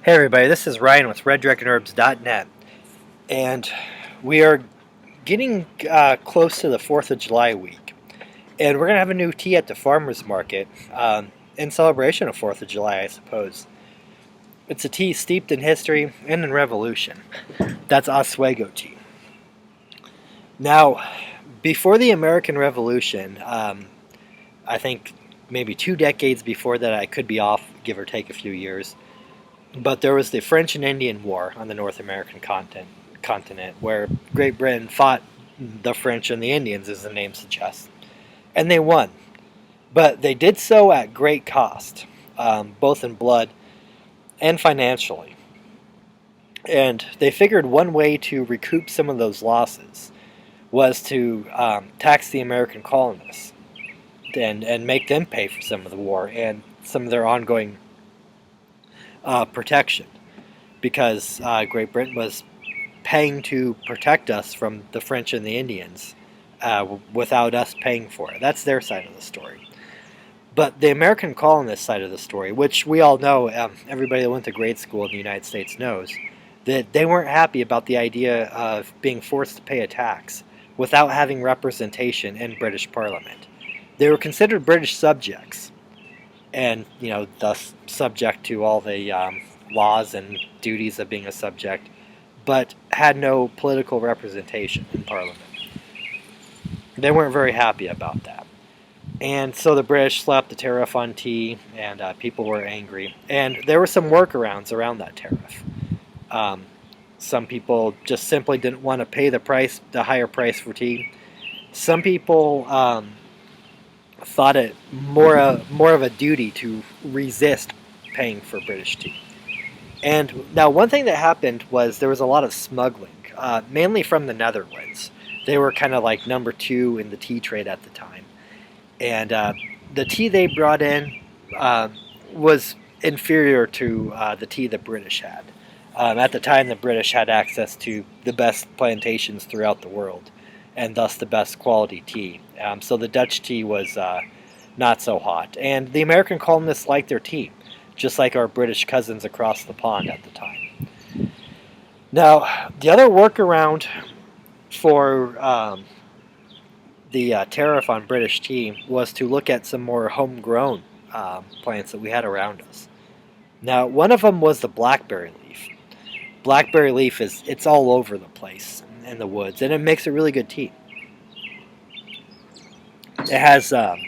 Hey everybody, this is Ryan with RedDragonHerbs.net, and we are getting close to the 4th of July week, and we're going to have a new tea at the farmer's market in celebration of 4th of July, I suppose. It's a tea steeped in history and in revolution. That's Oswego tea. Now, before the American Revolution, I think maybe 2 decades before that, I could be off, give or take a few years. But there was the French and Indian War on the North American continent where Great Britain fought the French and the Indians, as the name suggests. And they won. But they did so at great cost, both in blood and financially. And they figured one way to recoup some of those losses was to tax the American colonists and make them pay for some of the war and some of their ongoing protection, because Great Britain was paying to protect us from the French and the Indians without us paying for it. That's their side of the story. But the American colonist side of the story, which we all know, everybody that went to grade school in the United States knows, that they weren't happy about the idea of being forced to pay a tax without having representation in British Parliament. They were considered British subjects, and thus subject to all the laws and duties of being a subject, but had no political representation in Parliament. They weren't very happy about that. And so the British slapped the tariff on tea, and people were angry. And there were some workarounds around that tariff. Some people just simply didn't want to pay the higher price for tea. Some people thought it more of a duty to resist paying for British tea. And now one thing that happened was there was a lot of smuggling, mainly from the Netherlands. They were kind of like number two in the tea trade at the time. And the tea they brought in was inferior to the tea the British had. At the time, the British had access to the best plantations throughout the world, and thus the best quality tea. So the Dutch tea was not so hot. And the American colonists liked their tea, just like our British cousins across the pond at the time. Now, the other workaround for the tariff on British tea was to look at some more homegrown plants that we had around us. Now, one of them was the blackberry leaf. Blackberry leaf it's all over the place in the woods, and it makes a really good tea. It has the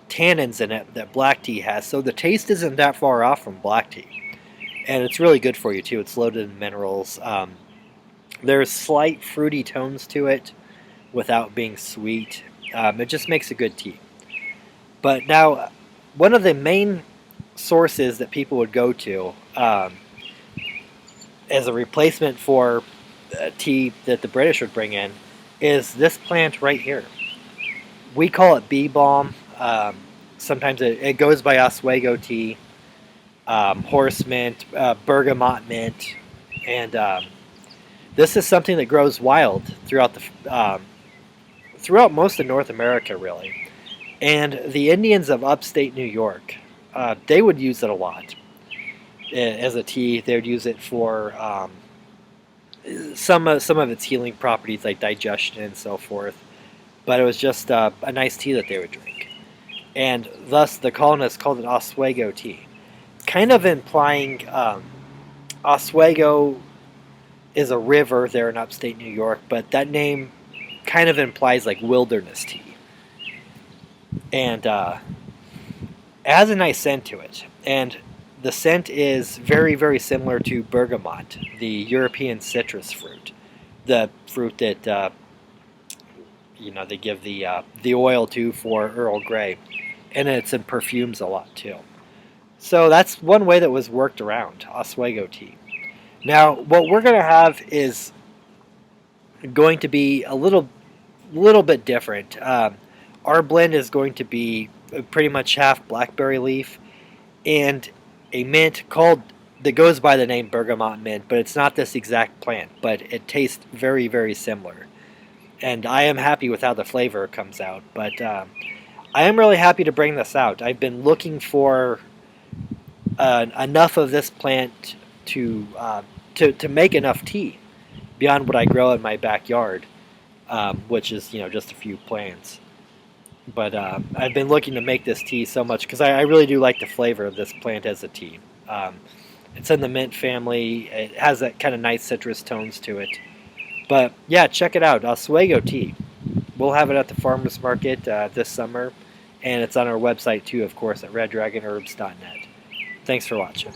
tannins in it that black tea has, so the taste isn't that far off from black tea. And it's really good for you, too. It's loaded in minerals. There's slight fruity tones to it without being sweet. It just makes a good tea. But now, one of the main sources that people would go to as a replacement for tea that the British would bring in is this plant right here. We call it bee balm. Sometimes it goes by Oswego tea, horse mint, bergamot mint, and this is something that grows wild throughout most of North America, really. And the Indians of upstate New York, they would use it a lot as a tea. They would use it for some of its healing properties, like digestion and so forth. But it was just a nice tea that they would drink. And thus the colonists called it Oswego tea, kind of implying Oswego is a river there in upstate New York, but that name kind of implies like wilderness tea. And it has a nice scent to it. And the scent is very, very similar to bergamot, the European citrus fruit. The fruit that they give the oil to for Earl Grey. And it's in perfumes a lot too. So that's one way that was worked around Oswego tea. Now, what we're going to have is going to be a little bit different. Our blend is going to be pretty much half blackberry leaf and a mint that goes by the name bergamot mint, but it's not this exact plant, but it tastes very, very similar. And I am happy with how the flavor comes out, but I am really happy to bring this out. I've been looking for enough of this plant to make enough tea beyond what I grow in my backyard, which is just a few plants. But I've been looking to make this tea so much because I really do like the flavor of this plant as a tea. It's in the mint family. It has that kind of nice citrus tones to it. But yeah, check it out, Oswego Tea. We'll have it at the farmers market this summer, and it's on our website too, of course, at reddragonherbs.net. Thanks for watching.